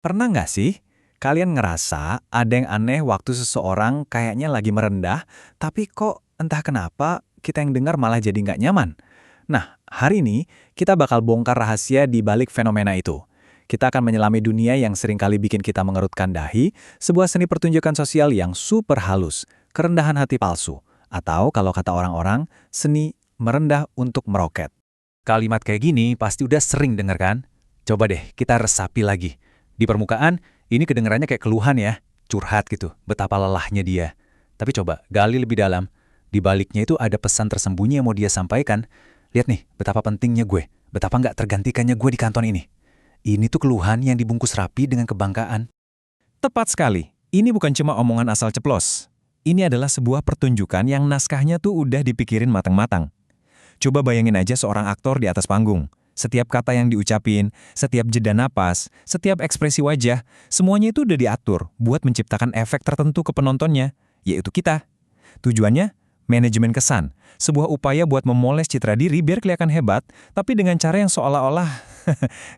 Pernah nggak sih kalian ngerasa ada yang aneh waktu seseorang kayaknya lagi merendah, tapi kok entah kenapa kita yang dengar malah jadi nggak nyaman? Nah, hari ini kita bakal bongkar rahasia di balik fenomena itu. Kita akan menyelami dunia yang seringkali bikin kita mengerutkan dahi, sebuah seni pertunjukan sosial yang super halus, kerendahan hati palsu, atau kalau kata orang-orang, seni merendah untuk meroket. Kalimat kayak gini pasti udah sering denger kan? Coba deh kita resapi lagi. Di permukaan, ini kedengarannya kayak keluhan ya, curhat gitu, betapa lelahnya dia. Tapi coba, gali lebih dalam. Di baliknya itu ada pesan tersembunyi yang mau dia sampaikan. Lihat nih, betapa pentingnya gue, betapa nggak tergantikannya gue di kantor ini. Ini tuh keluhan yang dibungkus rapi dengan kebanggaan. Tepat sekali, ini bukan cuma omongan asal ceplos. Ini adalah sebuah pertunjukan yang naskahnya tuh udah dipikirin matang-matang. Coba bayangin aja seorang aktor di atas panggung. Setiap kata yang diucapin, setiap jeda napas, setiap ekspresi wajah, semuanya itu udah diatur buat menciptakan efek tertentu ke penontonnya, yaitu kita. Tujuannya, manajemen kesan. Sebuah upaya buat memoles citra diri biar kelihatan hebat, tapi dengan cara yang seolah-olah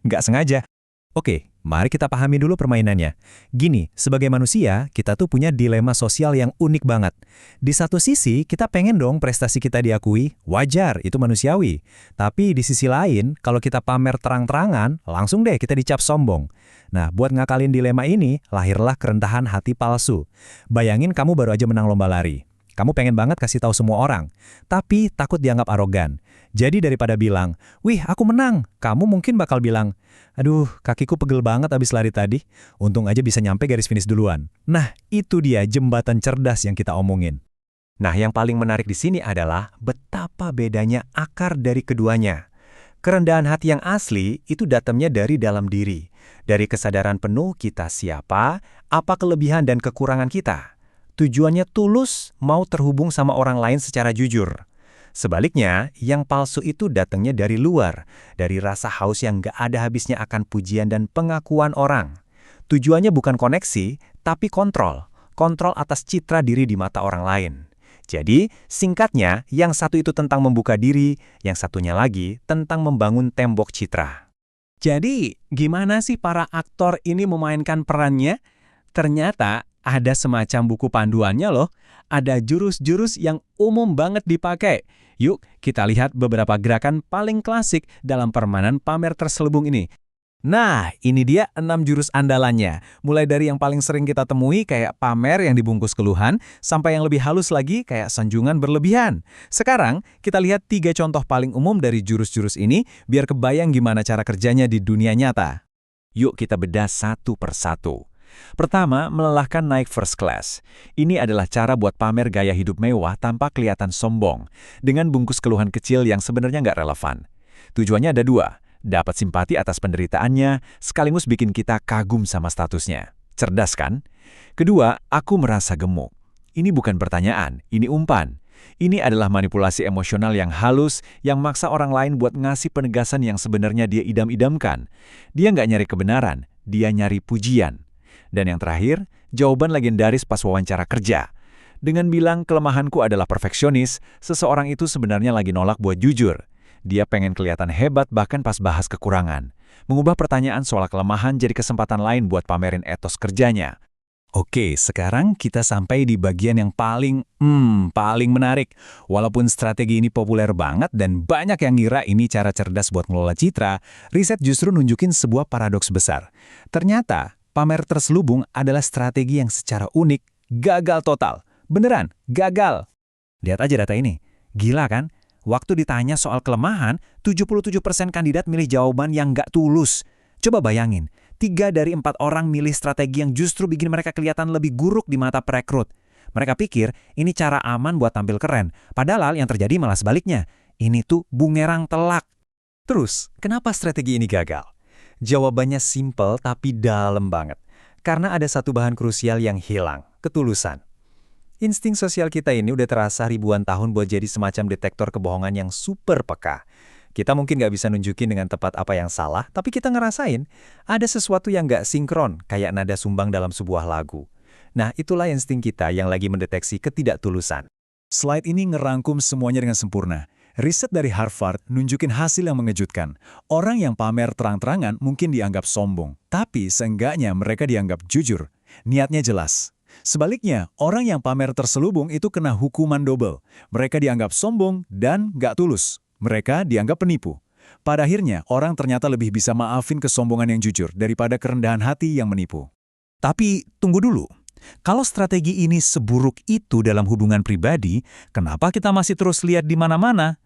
nggak sengaja. Oke, mari kita pahami dulu permainannya. Gini, sebagai manusia, kita tuh punya dilema sosial yang unik banget. Di satu sisi, kita pengen dong prestasi kita diakui, wajar, itu manusiawi. Tapi di sisi lain, kalau kita pamer terang-terangan, langsung deh kita dicap sombong. Nah, buat ngakalin dilema ini, lahirlah kerendahan hati palsu. Bayangin kamu baru aja menang lomba lari. Kamu pengen banget kasih tahu semua orang, tapi takut dianggap arogan. Jadi daripada bilang, "Wih, aku menang," kamu mungkin bakal bilang, "Aduh, kakiku pegel banget abis lari tadi. Untung aja bisa nyampe garis finish duluan." Nah, itu dia jembatan cerdas yang kita omongin. Nah, yang paling menarik di sini adalah betapa bedanya akar dari keduanya. Kerendahan hati yang asli itu datangnya dari dalam diri. Dari kesadaran penuh kita siapa, apa kelebihan dan kekurangan kita. Tujuannya tulus, mau terhubung sama orang lain secara jujur. Sebaliknya, yang palsu itu datangnya dari luar, dari rasa haus yang gak ada habisnya akan pujian dan pengakuan orang. Tujuannya bukan koneksi, tapi kontrol. Kontrol atas citra diri di mata orang lain. Jadi, singkatnya, yang satu itu tentang membuka diri, yang satunya lagi tentang membangun tembok citra. Jadi, gimana sih para aktor ini memainkan perannya? Ternyata ada semacam buku panduannya loh. Ada jurus-jurus yang umum banget dipakai. Yuk, kita lihat beberapa gerakan paling klasik dalam permainan pamer terselubung ini. Nah, ini dia 6 jurus andalannya. Mulai dari yang paling sering kita temui kayak pamer yang dibungkus keluhan, sampai yang lebih halus lagi kayak sanjungan berlebihan. Sekarang, kita lihat 3 contoh paling umum dari jurus-jurus ini, biar kebayang gimana cara kerjanya di dunia nyata. Yuk kita bedah satu persatu. Pertama, melelahkan naik first class. Ini adalah cara buat pamer gaya hidup mewah tanpa kelihatan sombong, dengan bungkus keluhan kecil yang sebenarnya nggak relevan. Tujuannya ada 2, dapat simpati atas penderitaannya, sekaligus bikin kita kagum sama statusnya. Cerdas kan? Kedua, aku merasa gemuk. Ini bukan pertanyaan, ini umpan. Ini adalah manipulasi emosional yang halus, yang maksa orang lain buat ngasih penegasan yang sebenarnya dia idam-idamkan. Dia nggak nyari kebenaran, dia nyari pujian. Dan yang terakhir, jawaban legendaris pas wawancara kerja. Dengan bilang kelemahanku adalah perfeksionis, seseorang itu sebenarnya lagi nolak buat jujur. Dia pengen kelihatan hebat bahkan pas bahas kekurangan. Mengubah pertanyaan soal kelemahan jadi kesempatan lain buat pamerin etos kerjanya. Oke, sekarang kita sampai di bagian yang paling menarik. Walaupun strategi ini populer banget dan banyak yang ngira ini cara cerdas buat ngelola citra, riset justru nunjukin sebuah paradoks besar. Ternyata, pamer terselubung adalah strategi yang secara unik gagal total. Beneran, gagal. Lihat aja data ini. Gila kan? Waktu ditanya soal kelemahan, 77% kandidat milih jawaban yang nggak tulus. Coba bayangin, 3 dari 4 orang milih strategi yang justru bikin mereka kelihatan lebih buruk di mata perekrut. Mereka pikir ini cara aman buat tampil keren, padahal yang terjadi malah sebaliknya. Ini tuh bumerang telak. Terus, kenapa strategi ini gagal? Jawabannya simpel tapi dalam banget. Karena ada satu bahan krusial yang hilang, ketulusan. Insting sosial kita ini udah terasa ribuan tahun buat jadi semacam detektor kebohongan yang super peka. Kita mungkin nggak bisa nunjukin dengan tepat apa yang salah, tapi kita ngerasain ada sesuatu yang nggak sinkron, kayak nada sumbang dalam sebuah lagu. Nah, itulah insting kita yang lagi mendeteksi ketidaktulusan. Slide ini ngerangkum semuanya dengan sempurna. Riset dari Harvard nunjukin hasil yang mengejutkan. Orang yang pamer terang-terangan mungkin dianggap sombong, tapi seenggaknya mereka dianggap jujur. Niatnya jelas. Sebaliknya, orang yang pamer terselubung itu kena hukuman double. Mereka dianggap sombong dan nggak tulus. Mereka dianggap penipu. Pada akhirnya, orang ternyata lebih bisa maafin kesombongan yang jujur daripada kerendahan hati yang menipu. Tapi tunggu dulu. Kalau strategi ini seburuk itu dalam hubungan pribadi, kenapa kita masih terus lihat di mana-mana?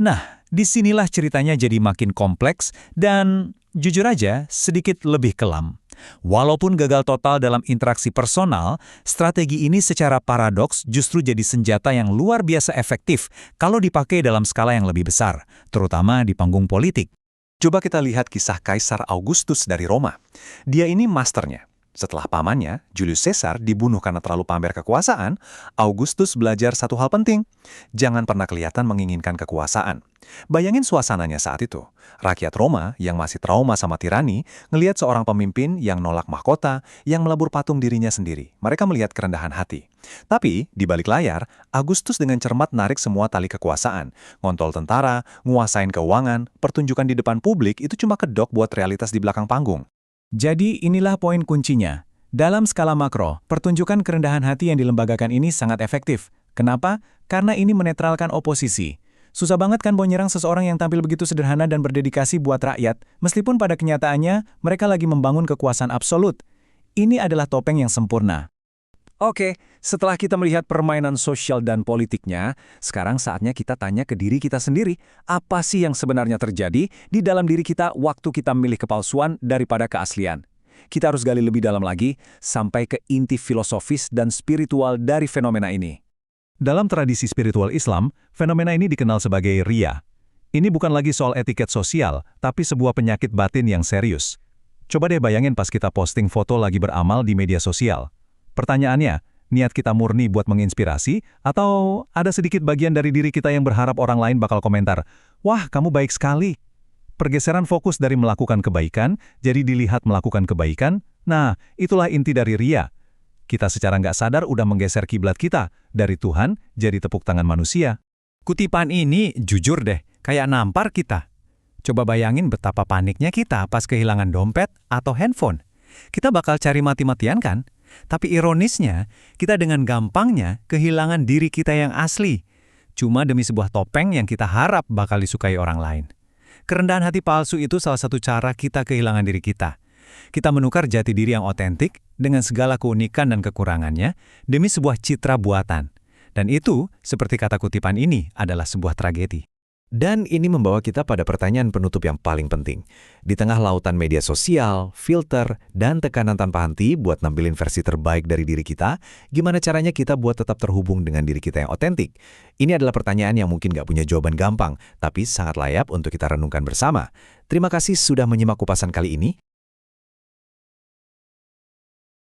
Nah, disinilah ceritanya jadi makin kompleks dan, jujur aja, sedikit lebih kelam. Walaupun gagal total dalam interaksi personal, strategi ini secara paradoks justru jadi senjata yang luar biasa efektif kalau dipakai dalam skala yang lebih besar, terutama di panggung politik. Coba kita lihat kisah Kaisar Augustus dari Roma. Dia ini masternya. Setelah pamannya, Julius Caesar, dibunuh karena terlalu pamer kekuasaan, Augustus belajar satu hal penting. Jangan pernah kelihatan menginginkan kekuasaan. Bayangin suasananya saat itu. Rakyat Roma yang masih trauma sama tirani, ngelihat seorang pemimpin yang nolak mahkota, yang melebur patung dirinya sendiri. Mereka melihat kerendahan hati. Tapi, di balik layar, Agustus dengan cermat narik semua tali kekuasaan. Ngontrol tentara, nguasain keuangan, pertunjukan di depan publik itu cuma kedok buat realitas di belakang panggung. Jadi inilah poin kuncinya. Dalam skala makro, pertunjukan kerendahan hati yang dilembagakan ini sangat efektif. Kenapa? Karena ini menetralkan oposisi. Susah banget kan mau nyerang seseorang yang tampil begitu sederhana dan berdedikasi buat rakyat, meskipun pada kenyataannya mereka lagi membangun kekuasaan absolut. Ini adalah topeng yang sempurna. Oke, setelah kita melihat permainan sosial dan politiknya, sekarang saatnya kita tanya ke diri kita sendiri, apa sih yang sebenarnya terjadi di dalam diri kita waktu kita memilih kepalsuan daripada keaslian? Kita harus gali lebih dalam lagi, sampai ke inti filosofis dan spiritual dari fenomena ini. Dalam tradisi spiritual Islam, fenomena ini dikenal sebagai riya. Ini bukan lagi soal etiket sosial, tapi sebuah penyakit batin yang serius. Coba deh bayangin pas kita posting foto lagi beramal di media sosial. Pertanyaannya, niat kita murni buat menginspirasi, atau ada sedikit bagian dari diri kita yang berharap orang lain bakal komentar, "Wah, kamu baik sekali." Pergeseran fokus dari melakukan kebaikan, jadi dilihat melakukan kebaikan, nah, itulah inti dari riya. Kita secara nggak sadar udah menggeser kiblat kita, dari Tuhan jadi tepuk tangan manusia. Kutipan ini, jujur deh, kayak nampar kita. Coba bayangin betapa paniknya kita pas kehilangan dompet atau handphone. Kita bakal cari mati-matian kan? Tapi ironisnya, kita dengan gampangnya kehilangan diri kita yang asli. Cuma demi sebuah topeng yang kita harap bakal disukai orang lain. Kerendahan hati palsu itu salah satu cara kita kehilangan diri kita. Kita menukar jati diri yang otentik dengan segala keunikan dan kekurangannya demi sebuah citra buatan. Dan itu, seperti kata kutipan ini, adalah sebuah tragedi. Dan ini membawa kita pada pertanyaan penutup yang paling penting. Di tengah lautan media sosial, filter, dan tekanan tanpa henti buat nampilin versi terbaik dari diri kita, gimana caranya kita buat tetap terhubung dengan diri kita yang otentik? Ini adalah pertanyaan yang mungkin nggak punya jawaban gampang, tapi sangat layak untuk kita renungkan bersama. Terima kasih sudah menyimak kupasan kali ini.